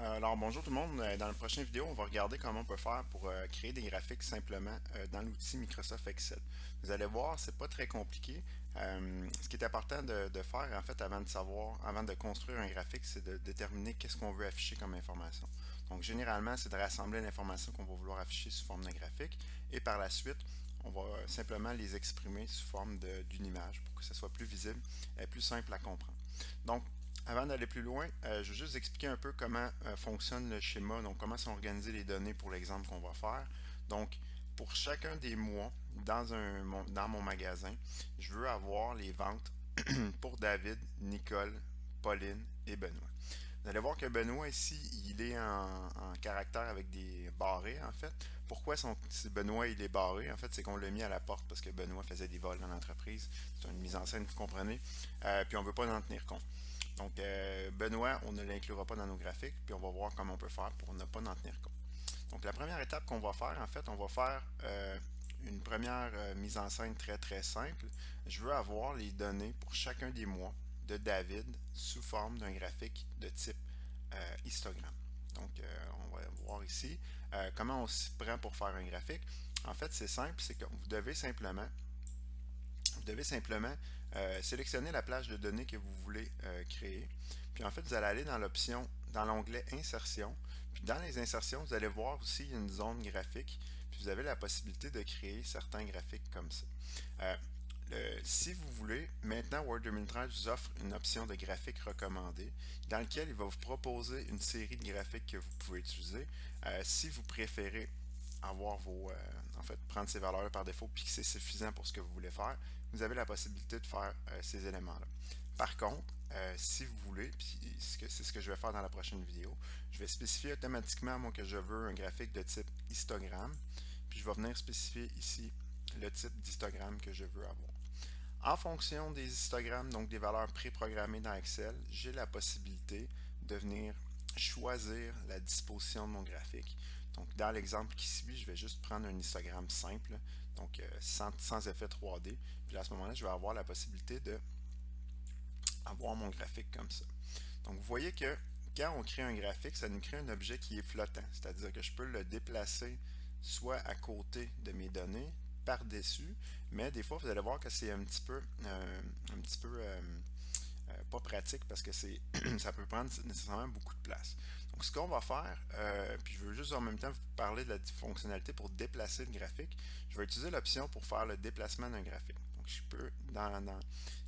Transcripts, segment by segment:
Alors bonjour tout le monde. Dans la prochaine vidéo, on va regarder comment on peut faire pour créer des graphiques simplement dans l'outil Microsoft Excel. Vous allez voir, c'est pas très compliqué. Ce qui est important de faire en fait avant de construire un graphique, c'est de déterminer qu'est-ce qu'on veut afficher comme information. Donc généralement, c'est de rassembler l'information qu'on va vouloir afficher sous forme de graphique et par la suite, on va simplement les exprimer sous forme d'une image pour que ce soit plus visible et plus simple à comprendre. Donc, avant d'aller plus loin, je vais juste expliquer un peu comment fonctionne le schéma, donc comment sont organisées les données pour l'exemple qu'on va faire. Donc, pour chacun des mois dans mon magasin, je veux avoir les ventes pour David, Nicole, Pauline et Benoît. Vous allez voir que Benoît ici, il est en caractère avec des barrés en fait. Pourquoi si Benoît il est barré? En fait, c'est qu'on l'a mis à la porte parce que Benoît faisait des vols dans l'entreprise. C'est une mise en scène, vous comprenez. Puis on ne veut pas en tenir compte. Donc, Benoît, on ne l'inclura pas dans nos graphiques, puis on va voir comment on peut faire pour ne pas en tenir compte. Donc, la première étape qu'on va faire, en fait, on va faire une première mise en scène très très simple. Je veux avoir les données pour chacun des mois de David sous forme d'un graphique de type histogramme. Donc, on va voir ici comment on s'y prend pour faire un graphique. En fait, c'est simple, c'est que vous devez simplement sélectionner la plage de données que vous voulez créer. Puis en fait, vous allez aller dans l'onglet Insertion. Puis dans les insertions, vous allez voir aussi une zone graphique. Puis vous avez la possibilité de créer certains graphiques comme ça. Euh, si vous voulez, maintenant Word 2013 vous offre une option de graphique recommandé dans lequel il va vous proposer une série de graphiques que vous pouvez utiliser. Si vous préférez en fait, prendre ces valeurs par défaut puis que c'est suffisant pour ce que vous voulez faire, vous avez la possibilité de faire ces éléments-là. Par contre, si vous voulez, puis c'est ce que je vais faire dans la prochaine vidéo, je vais spécifier automatiquement moi que je veux un graphique de type histogramme, puis je vais venir spécifier ici le type d'histogramme que je veux avoir. En fonction des histogrammes, donc des valeurs préprogrammées dans Excel, j'ai la possibilité de venir choisir la disposition de mon graphique. Donc, dans l'exemple qui suit, je vais juste prendre un histogramme simple, donc sans effet 3D. Puis à ce moment-là, je vais avoir la possibilité de avoir mon graphique comme ça. Donc, vous voyez que quand on crée un graphique, ça nous crée un objet qui est flottant, c'est-à-dire que je peux le déplacer soit à côté de mes données, par-dessus, mais des fois, vous allez voir que c'est un petit peu pas pratique parce que ça peut prendre nécessairement beaucoup de place. Donc, ce qu'on va faire, puis je veux juste en même temps vous parler de la fonctionnalité pour déplacer le graphique, je vais utiliser l'option pour faire le déplacement d'un graphique. Donc, je peux,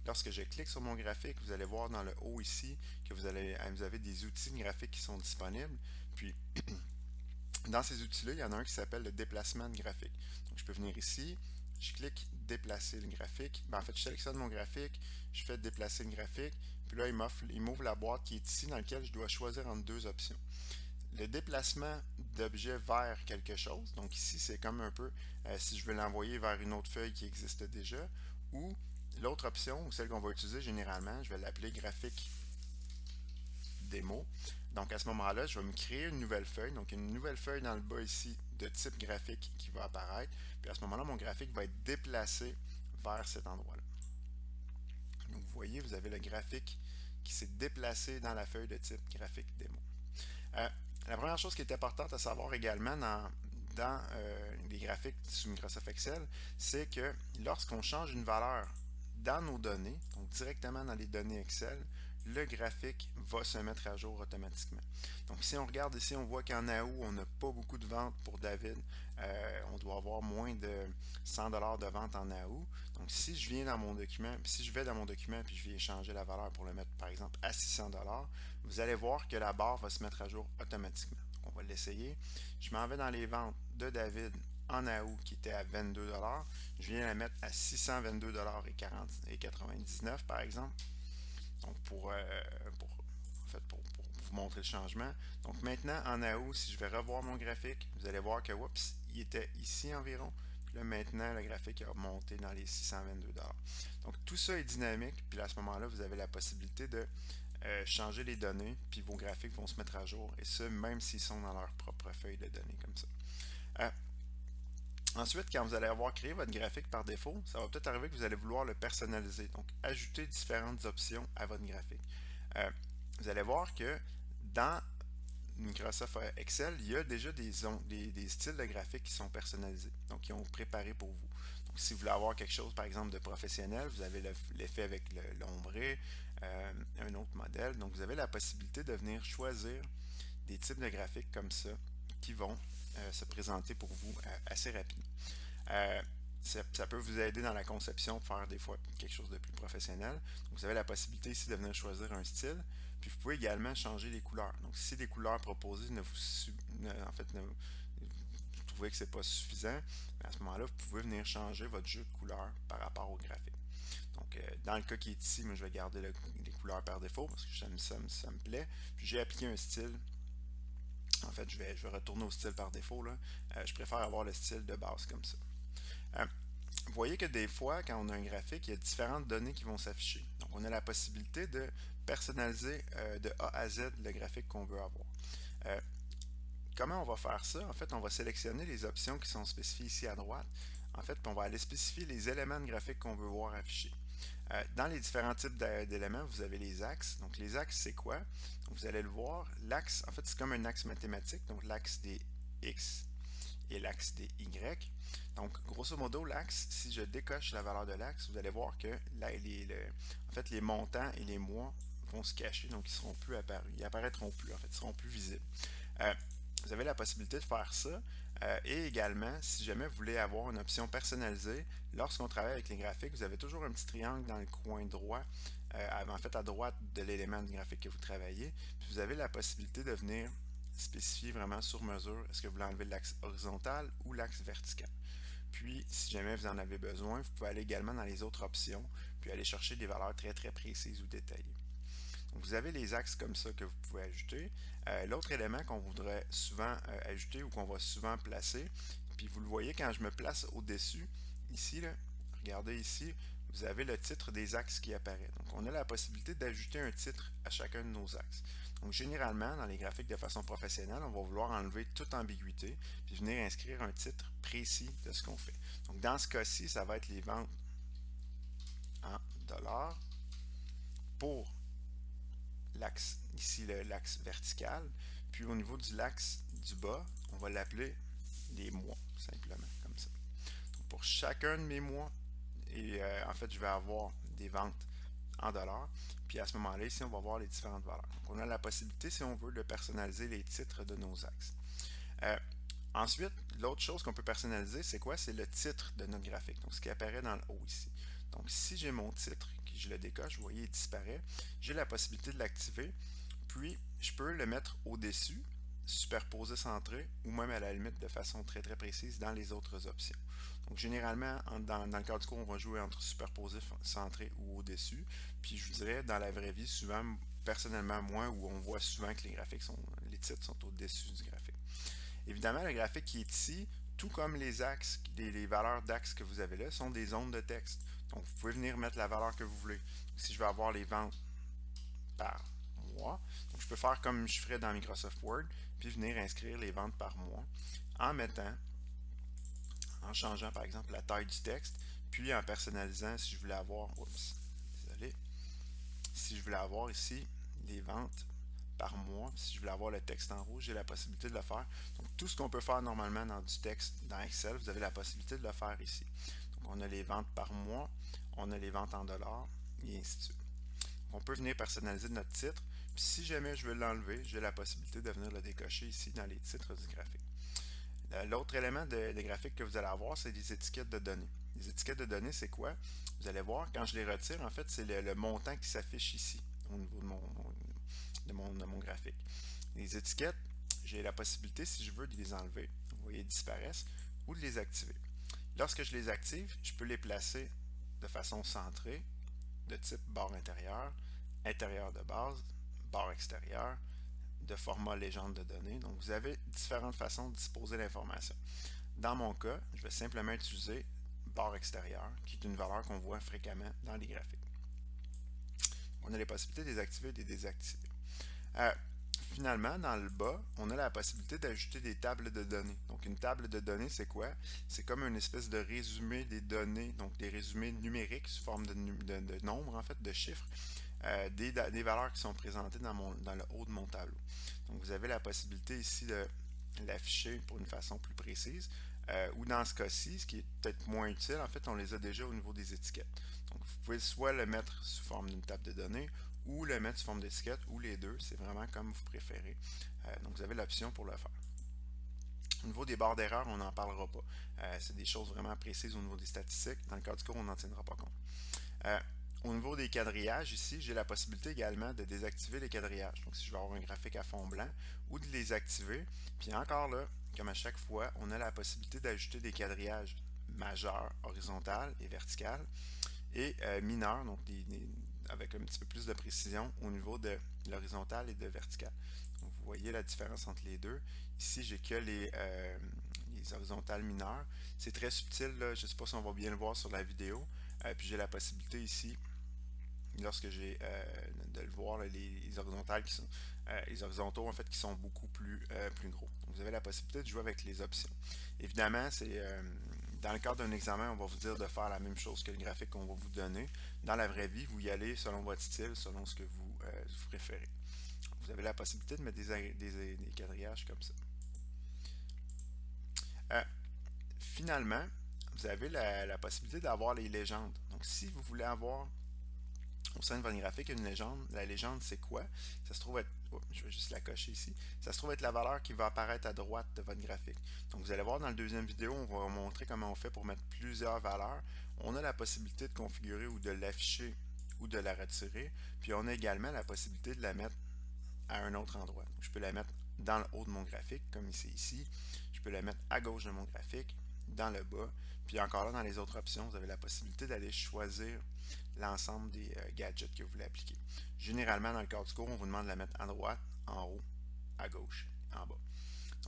lorsque je clique sur mon graphique, vous allez voir dans le haut ici que vous avez des outils graphiques qui sont disponibles. Puis, dans ces outils-là, il y en a un qui s'appelle le déplacement de graphique. Donc, je peux venir ici, je clique déplacer le graphique. En fait, je sélectionne mon graphique, je fais déplacer le graphique, puis là, il m'ouvre la boîte qui est ici dans laquelle je dois choisir entre deux options. Le déplacement d'objet vers quelque chose, donc ici, c'est comme un peu si je veux l'envoyer vers une autre feuille qui existe déjà, ou l'autre option, ou celle qu'on va utiliser généralement, je vais l'appeler graphique démo. Donc à ce moment-là, je vais me créer une nouvelle feuille. Donc une nouvelle feuille dans le bas ici de type graphique qui va apparaître. Puis à ce moment-là, mon graphique va être déplacé vers cet endroit-là. Donc vous voyez, vous avez le graphique qui s'est déplacé dans la feuille de type graphique démo. Euh, la première chose qui est importante à savoir également dans les graphiques sous Microsoft Excel, c'est que lorsqu'on change une valeur dans nos données, donc directement dans les données Excel, le graphique va se mettre à jour automatiquement. Donc si on regarde ici, on voit qu'en août, on n'a pas beaucoup de ventes pour David. On doit avoir moins de 100$ de vente en août. Donc si je viens dans mon document, si je vais dans mon document puis je viens changer la valeur pour le mettre par exemple à 600$, vous allez voir que la barre va se mettre à jour automatiquement. Donc on va l'essayer. Je m'en vais dans les ventes de David en août qui était à 22$. Je viens la mettre à 622,99$ par exemple. Donc pour vous montrer le changement. Donc maintenant en août, si je vais revoir mon graphique, vous allez voir que oups, il était ici environ. Puis là maintenant, le graphique a monté dans les 622$. Donc tout ça est dynamique. Puis à ce moment-là, vous avez la possibilité de changer les données, puis vos graphiques vont se mettre à jour, et ce, même s'ils sont dans leur propre feuille de données comme ça. Euh, Ensuite, quand vous allez avoir créé votre graphique par défaut, ça va peut-être arriver que vous allez vouloir le personnaliser, donc ajouter différentes options à votre graphique. Euh, vous allez voir que dans Microsoft Excel, il y a déjà des styles de graphique qui sont personnalisés, donc qui ont préparé pour vous. Donc, si vous voulez avoir quelque chose, par exemple, de professionnel, vous avez l'effet avec l'ombré, un autre modèle. Donc, vous avez la possibilité de venir choisir des types de graphiques comme ça qui vont se présenter pour vous assez rapidement. Euh, ça peut vous aider dans la conception pour faire des fois quelque chose de plus professionnel. Donc, vous avez la possibilité ici de venir choisir un style. Puis vous pouvez également changer les couleurs. Donc si les couleurs proposées en fait, vous trouvez que c'est pas suffisant, à ce moment-là, vous pouvez venir changer votre jeu de couleurs par rapport au graphique. Donc dans le cas qui est ici, moi je vais garder les couleurs par défaut parce que ça me plaît. Puis j'ai appliqué un style. En fait, je vais retourner au style par défaut. Là. Je préfère avoir le style de base comme ça. Euh, Vous voyez que des fois, quand on a un graphique, il y a différentes données qui vont s'afficher. Donc, on a la possibilité de personnaliser de A à Z le graphique qu'on veut avoir. Euh, Comment on va faire ça? En fait, on va sélectionner les options qui sont spécifiées ici à droite. En fait, on va aller spécifier les éléments de graphique qu'on veut voir affichés. Dans les différents types d'éléments, vous avez les axes. Donc, les axes, c'est quoi? Donc, vous allez le voir. L'axe, en fait, c'est comme un axe mathématique. Donc, l'axe des X et l'axe des Y. Donc, grosso modo, l'axe, si je décoche la valeur de l'axe, vous allez voir que en fait, les montants et les mois vont se cacher, donc ils ne seront plus apparus. Ils apparaîtront plus, en fait, ils seront plus visibles. Euh, Vous avez la possibilité de faire ça. Et également, si jamais vous voulez avoir une option personnalisée, lorsqu'on travaille avec les graphiques, vous avez toujours un petit triangle dans le coin droit, en fait à droite de l'élément du graphique que vous travaillez. Puis vous avez la possibilité de venir spécifier vraiment sur mesure, est-ce que vous voulez enlever l'axe horizontal ou l'axe vertical. Puis, si jamais vous en avez besoin, vous pouvez aller également dans les autres options, puis aller chercher des valeurs très très précises ou détaillées. Donc, vous avez les axes comme ça que vous pouvez ajouter. L'autre élément qu'on voudrait souvent ajouter ou qu'on va souvent placer, puis vous le voyez quand je me place au-dessus, ici, là, regardez ici, vous avez le titre des axes qui apparaît. Donc, on a la possibilité d'ajouter un titre à chacun de nos axes. Donc, généralement, dans les graphiques de façon professionnelle, on va vouloir enlever toute ambiguïté puis venir inscrire un titre précis de ce qu'on fait. Donc, dans ce cas-ci, ça va être les ventes en dollars pour l'axe, ici l'axe vertical. Puis au niveau du l'axe du bas, on va l'appeler les mois, simplement, comme ça. Donc, pour chacun de mes mois, et en fait, je vais avoir des ventes en dollars. Puis à ce moment-là, ici, on va voir les différentes valeurs. Donc, on a la possibilité, si on veut, de personnaliser les titres de nos axes. Euh, Ensuite, l'autre chose qu'on peut personnaliser, c'est quoi? C'est le titre de notre graphique. Donc, ce qui apparaît dans le haut ici. Donc, si j'ai mon titre, que je le décoche, vous voyez, il disparaît, j'ai la possibilité de l'activer. Puis, je peux le mettre au-dessus, superposé, centré, ou même à la limite de façon très très précise dans les autres options. Donc, généralement, dans le cadre du cours, on va jouer entre superposé, centré ou au-dessus. Puis, je vous dirais, dans la vraie vie, souvent, personnellement, moi, où on voit souvent que les titres sont au-dessus du graphique. Évidemment, le graphique qui est ici, tout comme les axes, les valeurs d'axes que vous avez là, sont des zones de texte. Donc, vous pouvez venir mettre la valeur que vous voulez. Donc, si je veux avoir les ventes par mois, donc je peux faire comme je ferais dans Microsoft Word, puis venir inscrire les ventes par mois en changeant par exemple la taille du texte, puis en personnalisant si je voulais avoir, désolé, si je voulais avoir ici les ventes par mois. Si je voulais avoir le texte en rouge, j'ai la possibilité de le faire. Donc, tout ce qu'on peut faire normalement dans du texte dans Excel, vous avez la possibilité de le faire ici. Donc, on a les ventes par mois, on a les ventes en dollars, et ainsi de suite. On peut venir personnaliser notre titre. Puis, si jamais je veux l'enlever, j'ai la possibilité de venir le décocher ici dans les titres du graphique. L'autre élément des graphiques que vous allez avoir, c'est les étiquettes de données. Les étiquettes de données, c'est quoi? Vous allez voir, quand je les retire, en fait, c'est le montant qui s'affiche ici, au niveau de mon graphique. Les étiquettes, j'ai la possibilité, si je veux, de les enlever. Vous voyez, ils disparaissent, ou de les activer. Lorsque je les active, je peux les placer de façon centrée, de type barre intérieure, intérieur de base, barre extérieure, de format légende de données. Donc, vous avez différentes façons de disposer l'information. Dans mon cas, je vais simplement utiliser barre extérieure, qui est une valeur qu'on voit fréquemment dans les graphiques. On a les possibilités de les activer et de les désactiver. Finalement, dans le bas, on a la possibilité d'ajouter des tables de données. Donc, une table de données, c'est quoi? C'est comme une espèce de résumé des données, donc des résumés numériques sous forme de nombres, en fait, de chiffres, des valeurs qui sont présentées dans le haut de mon tableau. Donc vous avez la possibilité ici de l'afficher pour une façon plus précise. Ou dans ce cas-ci, ce qui est peut-être moins utile, en fait, on les a déjà au niveau des étiquettes. Donc vous pouvez soit le mettre sous forme d'une table de données ou le mettre sous forme d'étiquette ou les deux, c'est vraiment comme vous préférez. Donc vous avez l'option pour le faire. Au niveau des barres d'erreur, on n'en parlera pas. C'est des choses vraiment précises au niveau des statistiques. Dans le cas du cours, on n'en tiendra pas compte. Au niveau des quadrillages, ici, j'ai la possibilité également de désactiver les quadrillages. Donc, si je veux avoir un graphique à fond blanc, ou de les activer. Puis encore là, comme à chaque fois, on a la possibilité d'ajouter des quadrillages majeurs, horizontales et verticales, et mineurs, donc avec un petit peu plus de précision au niveau de l'horizontale et de verticale. Donc, vous voyez la différence entre les deux. Ici, j'ai que les horizontales mineures. C'est très subtil, là. Je ne sais pas si on va bien le voir sur la vidéo. Puis j'ai la possibilité ici, lorsque j'ai de le voir, là, les horizontales qui sont les horizontaux en fait qui sont beaucoup plus gros. Donc, vous avez la possibilité de jouer avec les options. Évidemment, c'est dans le cadre d'un examen, on va vous dire de faire la même chose que le graphique qu'on va vous donner. Dans la vraie vie, vous y allez selon votre style, selon ce que vous préférez. Vous avez la possibilité de mettre des quadrillages comme ça. Finalement, vous avez la possibilité d'avoir les légendes. Donc, si vous voulez avoir au sein de votre graphique une légende, la légende c'est quoi? Ça se trouve être, je vais juste la cocher ici, ça se trouve être la valeur qui va apparaître à droite de votre graphique. Donc vous allez voir dans la deuxième vidéo, on va vous montrer comment on fait pour mettre plusieurs valeurs. On a la possibilité de configurer ou de l'afficher ou de la retirer, puis on a également la possibilité de la mettre à un autre endroit. Donc, je peux la mettre dans le haut de mon graphique, comme c'est ici. Je peux la mettre à gauche de mon graphique, dans le bas. Puis encore là, dans les autres options, vous avez la possibilité d'aller choisir l'ensemble des gadgets que vous voulez appliquer. Généralement, dans le cadre du cours, on vous demande de la mettre à droite, en haut, à gauche, en bas.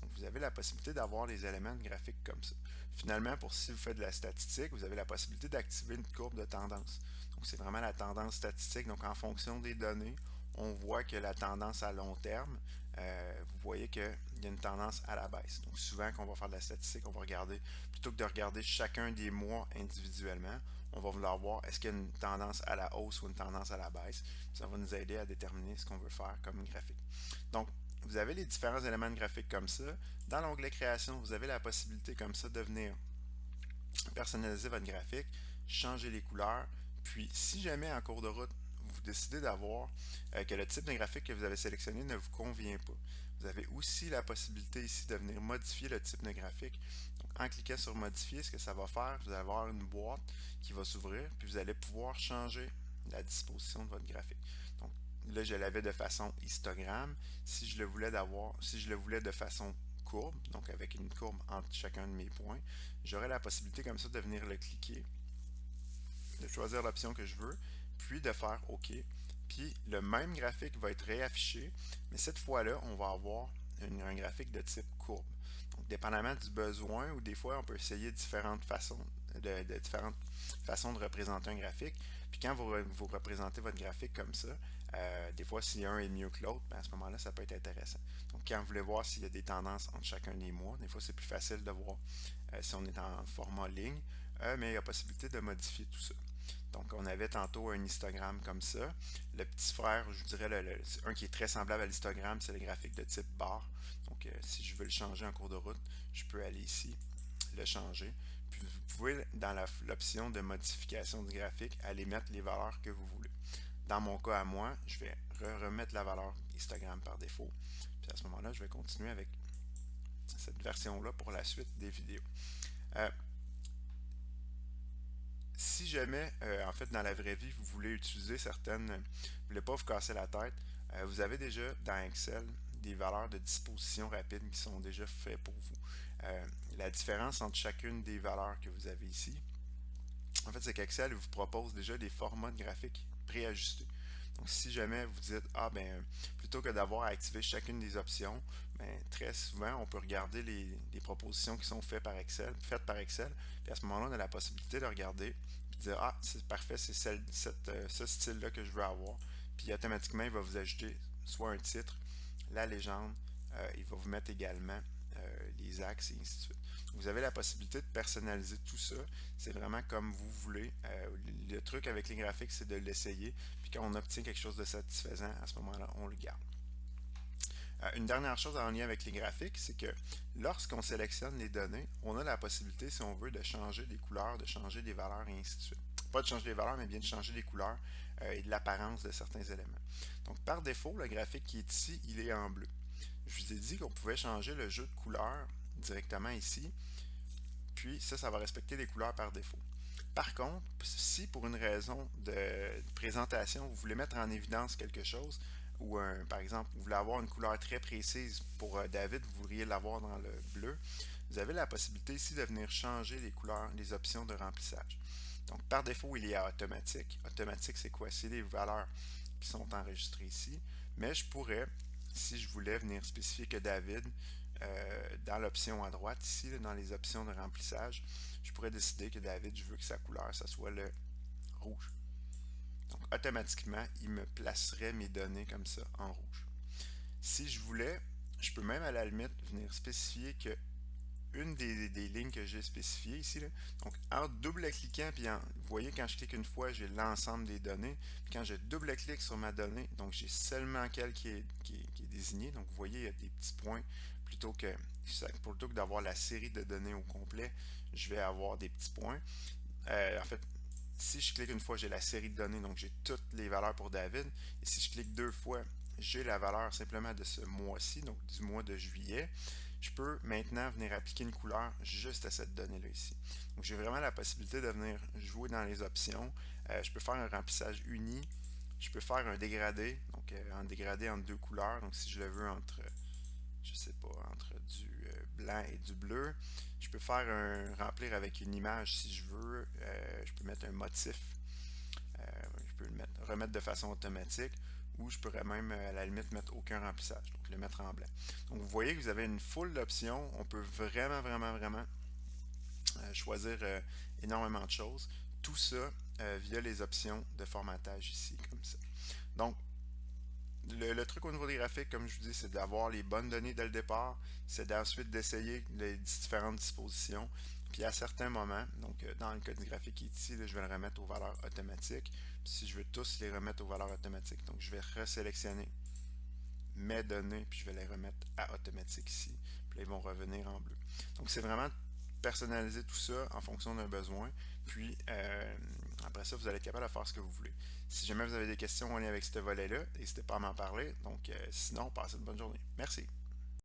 Donc, vous avez la possibilité d'avoir les éléments de graphique comme ça. Finalement, pour si vous faites de la statistique, vous avez la possibilité d'activer une courbe de tendance. Donc, c'est vraiment la tendance statistique. Donc, en fonction des données, on voit que la tendance à long terme, vous voyez qu'il y a une tendance à la baisse. Donc, souvent, quand on va faire de la statistique, on va regarder, plutôt que de regarder chacun des mois individuellement, on va vouloir voir est-ce qu'il y a une tendance à la hausse ou une tendance à la baisse. Ça va nous aider à déterminer ce qu'on veut faire comme graphique. Donc, vous avez les différents éléments de graphique comme ça. Dans l'onglet création, vous avez la possibilité comme ça de venir personnaliser votre graphique, changer les couleurs. Puis, si jamais en cours de route, vous décidez d'avoir que le type de graphique que vous avez sélectionné ne vous convient pas, vous avez aussi la possibilité ici de venir modifier le type de graphique. Donc, en cliquant sur modifier, ce que ça va faire, vous allez avoir une boîte qui va s'ouvrir, puis vous allez pouvoir changer la disposition de votre graphique. Donc, là, je l'avais de façon histogramme. Si je le voulais de façon courbe, donc avec une courbe entre chacun de mes points, j'aurai la possibilité comme ça de venir le cliquer, de choisir l'option que je veux, puis de faire OK. Puis le même graphique va être réaffiché, mais cette fois-là, on va avoir un graphique de type courbe. Donc, dépendamment du besoin, ou des fois, on peut essayer différentes façons de représenter un graphique. Puis quand vous représentez votre graphique comme ça, des fois, si un est mieux que l'autre, ben à ce moment-là, ça peut être intéressant. Donc, quand vous voulez voir s'il y a des tendances entre chacun des mois, des fois, c'est plus facile de voir si on est en format ligne, mais il y a possibilité de modifier tout ça. Donc, on avait tantôt un histogramme comme ça. Le petit frère, je dirais, un qui est très semblable à l'histogramme, c'est le graphique de type barre. Donc, si je veux le changer en cours de route, je peux aller ici, le changer. Puis, vous pouvez, dans l'option de modification du graphique, aller mettre les valeurs que vous voulez. Dans mon cas à moi, je vais remettre la valeur histogramme par défaut. Puis, à ce moment-là, je vais continuer avec cette version-là pour la suite des vidéos. Si jamais, en fait, dans la vraie vie, vous voulez utiliser certaines, vous ne voulez pas vous casser la tête, vous avez déjà dans Excel des valeurs de disposition rapide qui sont déjà faites pour vous. La différence entre chacune des valeurs que vous avez ici, en fait, c'est qu'Excel vous propose déjà des formats de graphiques préajustés. Donc, si jamais vous dites, plutôt que d'avoir à activer chacune des options, très souvent, on peut regarder les propositions qui sont faites par Excel, puis à ce moment-là, on a la possibilité de regarder, puis de dire, c'est parfait, c'est ce style-là que je veux avoir. Puis automatiquement, il va vous ajouter soit un titre, la légende, il va vous mettre également les axes et ainsi de suite. Vous avez la possibilité de personnaliser tout ça. C'est vraiment comme vous voulez. Le truc avec les graphiques, c'est de l'essayer. Puis quand on obtient quelque chose de satisfaisant, à ce moment-là, on le garde. Une dernière chose en lien avec les graphiques, c'est que lorsqu'on sélectionne les données, on a la possibilité, si on veut, de changer des couleurs, de changer des valeurs et ainsi de suite. Pas de changer les valeurs, mais bien de changer les couleurs et de l'apparence de certains éléments. Donc par défaut, le graphique qui est ici, il est en bleu. Je vous ai dit qu'on pouvait changer le jeu de couleurs directement ici, puis ça va respecter les couleurs par défaut. Par contre, si pour une raison de présentation, vous voulez mettre en évidence quelque chose, ou par exemple, vous voulez avoir une couleur très précise pour David, vous voudriez l'avoir dans le bleu, vous avez la possibilité ici de venir changer les couleurs, les options de remplissage. Donc, par défaut, il est à automatique. Automatique, c'est quoi? C'est les valeurs qui sont enregistrées ici. Mais je pourrais, si je voulais venir spécifier que David, dans l'option à droite, ici, là, dans les options de remplissage, je pourrais décider que David, je veux que sa couleur, ça soit le rouge. Donc, automatiquement, il me placerait mes données comme ça en rouge. Si je voulais, je peux même à la limite venir spécifier que une des lignes que j'ai spécifiées ici, là, donc en double-cliquant, puis vous voyez quand je clique une fois, j'ai l'ensemble des données, puis quand je double-clique sur ma donnée, donc j'ai seulement celle qui est désignée, donc vous voyez, il y a des petits points, plutôt que d'avoir la série de données au complet, je vais avoir des petits points. En fait, si je clique une fois, j'ai la série de données, donc j'ai toutes les valeurs pour David, et si je clique deux fois, j'ai la valeur simplement de ce mois-ci, donc du mois de juillet. Je peux maintenant venir appliquer une couleur juste à cette donnée-là ici. Donc j'ai vraiment la possibilité de venir jouer dans les options. Je peux faire un remplissage uni. Je peux faire un dégradé, donc un dégradé entre deux couleurs. Donc si je le veux entre, je sais pas, entre du blanc et du bleu. Je peux faire un remplir avec une image si je veux. Je peux mettre un motif. Je peux le remettre de façon automatique ou je pourrais même à la limite mettre aucun remplissage, donc le mettre en blanc. Donc vous voyez que vous avez une foule d'options, on peut vraiment choisir énormément de choses. Tout ça via les options de formatage ici, comme ça. Donc le truc au niveau des graphiques, comme je vous dis, c'est d'avoir les bonnes données dès le départ, c'est d'ensuite d'essayer les différentes dispositions. Puis à certains moments, donc dans le cas du graphique qui est ici, là, je vais le remettre aux valeurs automatiques. Puis si je veux tous les remettre aux valeurs automatiques, donc je vais resélectionner mes données, puis je vais les remettre à automatique ici. Puis là, ils vont revenir en bleu. Donc c'est vraiment personnaliser tout ça en fonction d'un besoin. Puis après ça, vous allez être capable de faire ce que vous voulez. Si jamais vous avez des questions en lien avec ce volet-là, n'hésitez pas à m'en parler. Donc sinon, passez une bonne journée. Merci.